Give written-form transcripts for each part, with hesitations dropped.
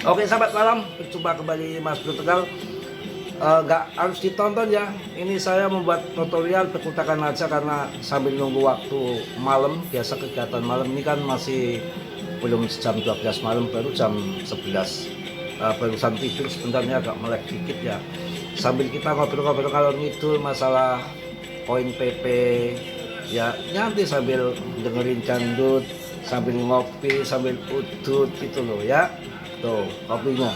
Oke sahabat malam, berjumpa kembali Mas Bro Tegal. Nggak harus ditonton ya. Ini saya membuat tutorial berkutakan aja karena sambil nunggu waktu malam. Biasa kegiatan malam ini kan masih belum jam 12 malam, baru jam 11. Barusan tidur sebenarnya agak melek dikit ya. Sambil kita ngobrol-ngobrol kalau ngidul masalah koin PP ya, nanti sambil dengerin dangdut, sambil ngopi, sambil udut gitu loh ya. Tuh kopinya.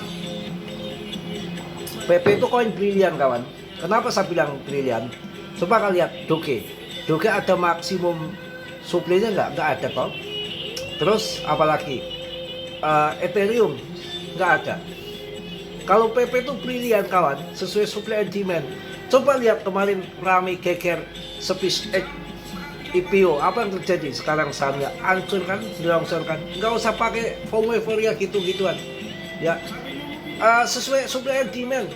PP itu koin brilian kawan. Kenapa saya bilang brilian? Coba kalian lihat Doge. Doge ada maksimum suplainya nggak ada kok. Terus apalagi Ethereum nggak ada. Kalau PP itu brilian kawan, sesuai supply and demand. Coba lihat kemarin rame geger SpaceX IPO, apa yang terjadi? Sekarang sahamnya hancur kan, longsor kan. Nggak usah pakai FOMO euforia gitu-gituan. Ya, sesuai supply and demand.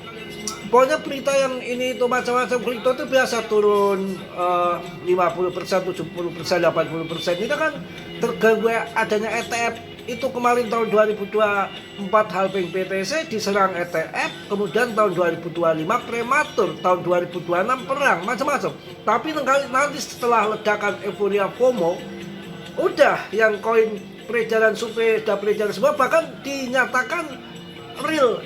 Pokoknya berita yang ini itu macam-macam kripto itu biasa turun 50%, 70%, 80%. Ini kan terganggu adanya ETF. Itu kemarin tahun 2024 halving BTC diserang ETF, kemudian tahun 2025 prematur, tahun 2026 perang, macam-macam. Tapi nanti setelah ledakan euforia FOMO, udah yang koin peredaran suplai sudah peredaran semua, bahkan dinyatakan real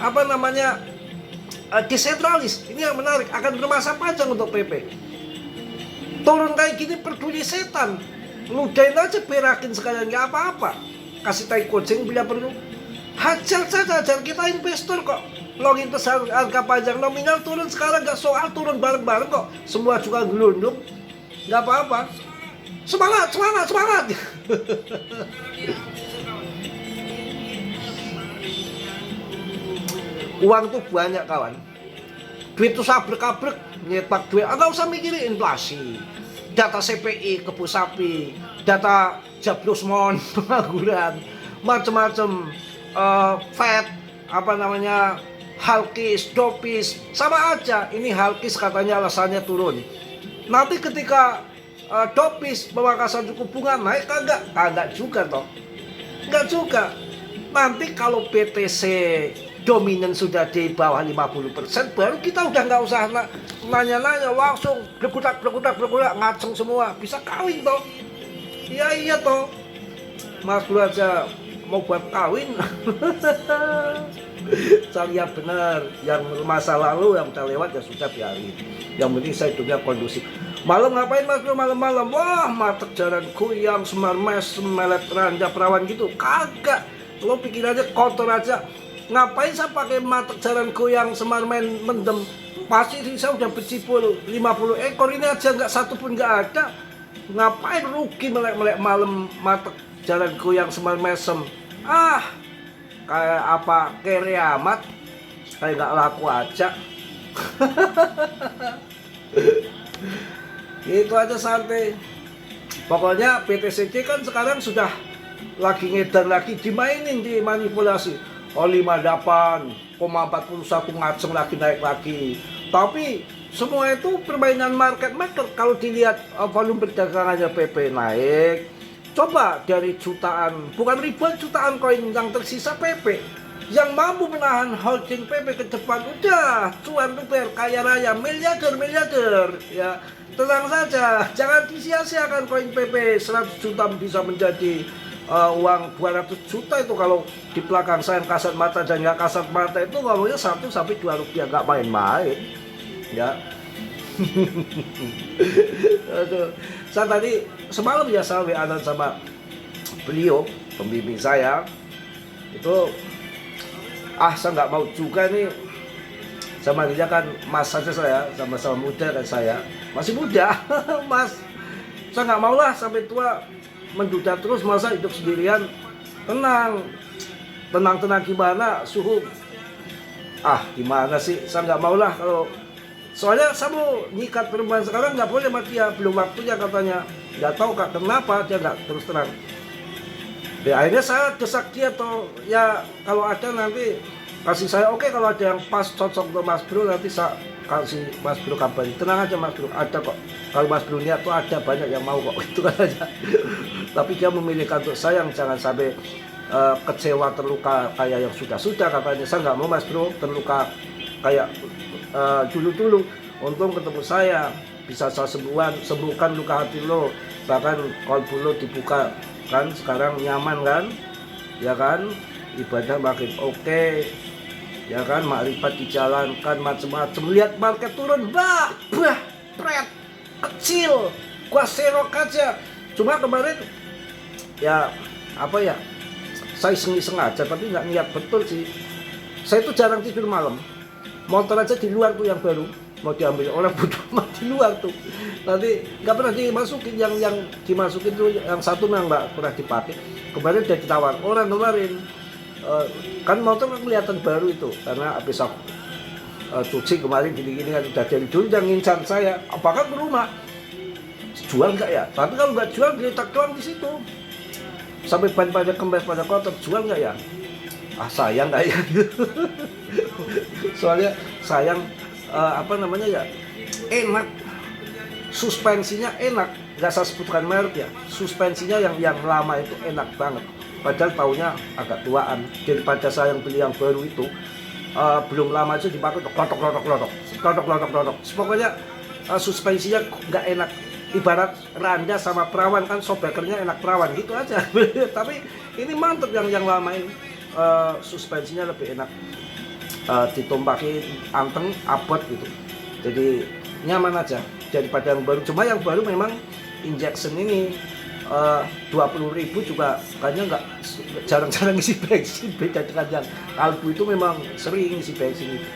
desentralis. Ini yang menarik, akan bermasa panjang untuk PP. Turun kayak gini peduli setan, ludahin aja, berakin sekalian, nggak apa-apa. Kasih tai kucing bila perlu, hajar saja, hajar. Kita investor kok, login besar, harga panjang, nominal turun sekarang nggak soal turun bareng-bareng kok, semua juga gelundung, nggak apa-apa. Semangat, semangat, semangat. Uang tuh banyak kawan, duit tuh sabrek-abrek, nyetak duit, nggak usah mikirin inflasi, data CPI kebun sapi, data Jablosmon pengangguran, macam-macam, Fed, Halkis, Dopis, sama aja. Ini Halkis katanya alasannya turun. Nanti ketika Dopis pemangkasan suku bunga naik, kagak juga toh, nggak juga. Nanti kalau BTC dominan sudah di bawah 50%, baru kita udah nggak usah nanya-nanya, langsung berkutak ngaceng semua, bisa kawin toh. Iya toh, Mas Bro aja mau buat kawin. Saya benar, yang masa lalu yang udah lewat ya sudah biarin. Yang penting saya hidupnya kondusif. Malam ngapain Mas Bro malam-malam? Wah, matek jalan kuyang, semar mes, melet ranja perawan gitu. Kagak, lo pikir aja kotor aja. Ngapain saya pakai matek jalan goyang semar mendem? Pasti saya udah bercipul 50 ekor, ini aja nggak satu pun nggak ada. Ngapain rugi melek-melek malam matek jalan goyang semar mesem? Kayak apa, kere amat, kayak nggak laku aja. Itu aja santai. Pokoknya BTCC kan sekarang sudah lagi ngedar lagi, dimainin, dimanipulasi. 58,41 ngaceng lagi, naik lagi. Tapi semua itu permainan market maker. Kalau dilihat volume perdagangannya PP naik, coba dari jutaan, bukan ribuan, jutaan koin yang tersisa PP, yang mampu menahan holding PP ke depan, udah cuan luber, kaya raya, miliarder ya. Tenang saja, jangan disia-siakan koin PP. 100 juta bisa menjadi uang 200 juta itu kalau di belakang saya kasat mata dan nggak kasat mata itu ngomongnya 1 sampai 2 rupiah, nggak main-main ya. Aduh, saya tadi semalam ya saya WA sama beliau, pembimbing saya itu, saya nggak mau juga nih, sama dia kan mas saja, saya sama-sama muda dan saya masih muda. Mas, saya nggak mau lah sampai tua menduda terus, masa hidup sendirian. Tenang gimana, suhu gimana sih, saya nggak mau lah. Kalau soalnya saya mau nyikat perempuan sekarang, nggak boleh mati ya, belum waktunya katanya. Nggak tahu kak kenapa dia nggak terus terang ya. Akhirnya saya desak dia tuh ya, kalau ada nanti kasih saya, oke, kalau ada yang pas cocok untuk Mas Bro nanti saya kasih Mas Bro kabari. Tenang aja Mas Bro, ada kok. Kalau Mas Bro niat tuh ada banyak yang mau kok, itu kan aja. Tapi dia memilihkan untuk sayang, jangan sampai kecewa, terluka kayak yang sudah katanya. Saya nggak mau Mas Bro terluka kayak dulu-dulu. Untung ketemu saya, bisa saya sembuhkan luka hati lo, bahkan kolbu lo dibuka kan, sekarang nyaman kan, ya kan, ibadah makin oke, ya kan, makrifat dijalankan, macam-macam. Lihat market turun, bah, pret, kecil, gua serok aja. Cuma kemarin ya apa ya, saya iseng-iseng aja, tapi nggak niat betul sih. Saya itu jarang tidur malam, motor aja di luar tuh yang baru mau diambil orang bodoh amat di luar tuh, nanti nggak pernah dimasukin. Yang dimasukin tuh yang satu memang nggak pernah dipakai. Kemarin udah ditawar orang kemarin, kan motor kan kelihatan baru itu karena habis aku cuci kemarin gini-gini kan, udah dari dulu yang ngincar saya apakah ke rumah jual nggak ya, tapi kalau nggak jual diletak doang di situ sampai ban pada kempes pada kotor, jual nggak ya, sayang nggak ya. Soalnya sayang, apa namanya ya, enak, suspensinya enak, nggak saya sebutkan merek ya, suspensinya yang lama itu enak banget, padahal taunya agak tuaan. Daripada saya yang beli yang baru itu, belum lama aja dipakai klotok. Pokoknya suspensinya nggak enak, ibarat Randa sama Perawan kan, sobekernya enak Perawan gitu aja. Tapi ini mantep yang lama ini, suspensinya lebih enak, ditumpakin anteng, abot gitu, jadi nyaman aja daripada yang baru. Cuma yang baru memang injection ini 20.000 juga kayaknya nggak, jarang-jarang isi bensin, beda dengan yang kalbu itu memang sering isi bensin itu.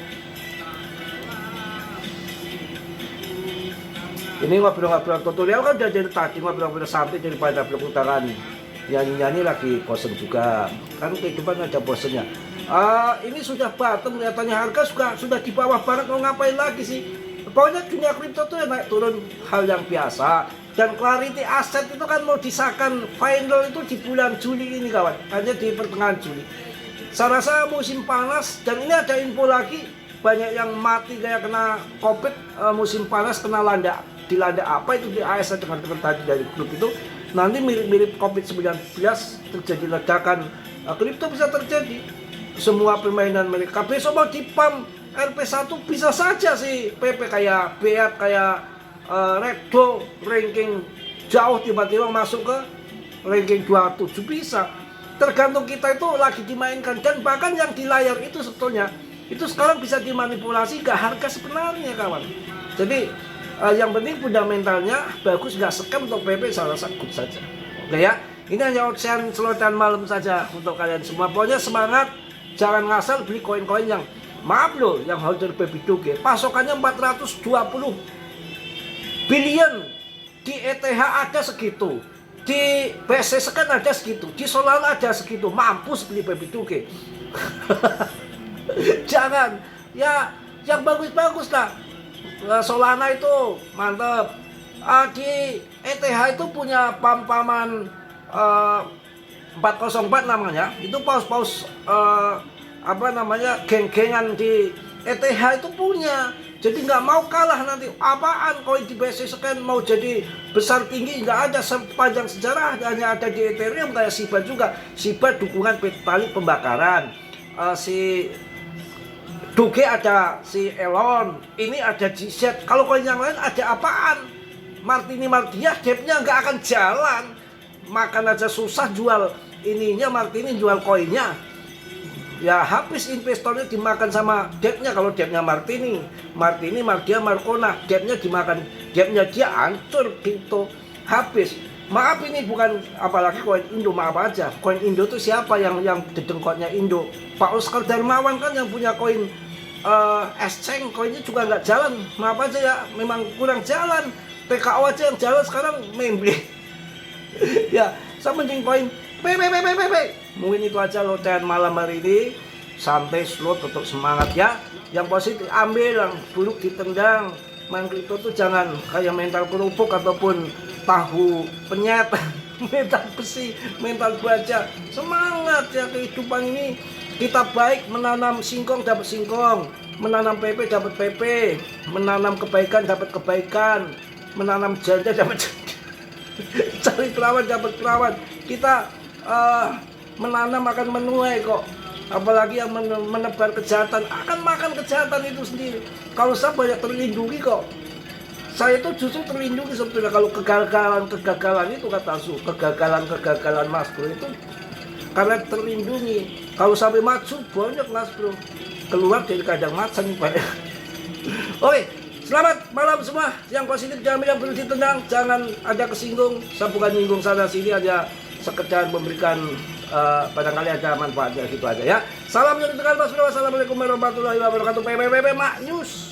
Ini ngobrol-ngobrol tutorial kan udah dari tadi, ngobrol-ngobrol sampai daripada belum utaran nyanyi-nyanyi lagi, bosen juga kan, kehidupan ada bosennya. Ini sudah bottom, kelihatannya harga sudah di bawah banget, mau ngapain lagi sih. Pokoknya dunia kripto tuh ya naik turun hal yang biasa. Dan Clarity Aset itu kan mau disahkan final itu di bulan Juli ini kawan, hanya di pertengahan Juli. Saya rasa musim panas, dan ini ada info lagi, banyak yang mati kayak kena COVID, musim panas kena dilanda apa itu di AS, teman-teman tadi dari grup itu, nanti mirip-mirip COVID-19 terjadi ledakan, kripto bisa terjadi. Semua permainan mereka besok mau dipam RP1 bisa saja sih, PP kayak Beat, kayak Reddo ranking jauh tiba-tiba masuk ke ranking 27 bisa. Tergantung kita itu lagi dimainkan, dan bahkan yang di layar itu sebetulnya itu sekarang bisa dimanipulasi ke harga sebenarnya kawan. Jadi yang penting fundamentalnya bagus, nggak scam untuk PP, saya rasa good saja. Oke ya, ini hanya ocehan selotan malam saja untuk kalian semua. Pokoknya semangat, jangan ngasal beli koin-koin yang, maaf loh, yang holder baby doge pasokannya 420 billion, di ETH ada segitu, di BSC kan ada segitu, di Solana ada segitu, mampus beli baby doge. Jangan, ya yang bagus-bagus lah. Solana itu mantep, di ETH itu punya pam-paman 404 namanya, itu paus-paus apa namanya, geng-gengan di ETH itu punya. Jadi nggak mau kalah nanti. Apaan koin di BSC Scan mau jadi besar tinggi, nggak ada sepanjang sejarah, hanya ada di Ethereum. Kayak Shiba juga, Shiba dukungan tali pembakaran, si Doge ada, si Elon, ini ada GZ. Kalau koin yang lain ada apaan? Martini Martias depnya nggak akan jalan, makan aja susah jual ininya, Martini jual koinnya ya habis, investornya dimakan sama depnya. Kalau depnya Martini, Mardia, Marcona, depnya dimakan, depnya dia hancur gitu, habis. Maaf ini bukan apalagi koin Indo, maaf aja, koin Indo tuh siapa yang dedengkotnya Indo? Pak Oscar Darmawan kan yang punya koin Exchange, koinnya juga nggak jalan, maaf aja ya, memang kurang jalan. TKO aja yang jalan sekarang memble. Ya, saya mending koin PP. Mungkin itu aja lotehan malam hari ini. Santai, slow, tetap semangat ya. Yang positif ambil, yang buruk ditendang. Main kripto tuh jangan kayak mental kerupuk ataupun tahu penyet. Mental besi, mental baja. Semangat ya, kehidupan ini kita baik, menanam singkong dapat singkong, menanam PP dapat PP, menanam kebaikan dapat kebaikan, menanam janda dapat janda. Cari perawan dapat perawan. Kita menanam akan menuai kok. Apalagi yang menebar kejahatan akan makan kejahatan itu sendiri. Kalau saya banyak terlindungi kok. Saya itu justru terlindungi sebetulnya kalau kegagalan itu kata Su, kegagalan Mas Bro itu karena terlindungi. Kalau sampai maju banyak Mas Bro keluar dari kandang macan Pak. Oke, selamat malam semua. Yang positif jangan yang berhenti tenang, jangan ada kesinggung. Saya bukan nyinggung sana sini, aja sekedar memberikan barangkali ada manfaatnya gitu aja ya. Salam dari Tegal Mas Bro. Wassalamualaikum warahmatullahi wabarakatuh. PPP Mak News.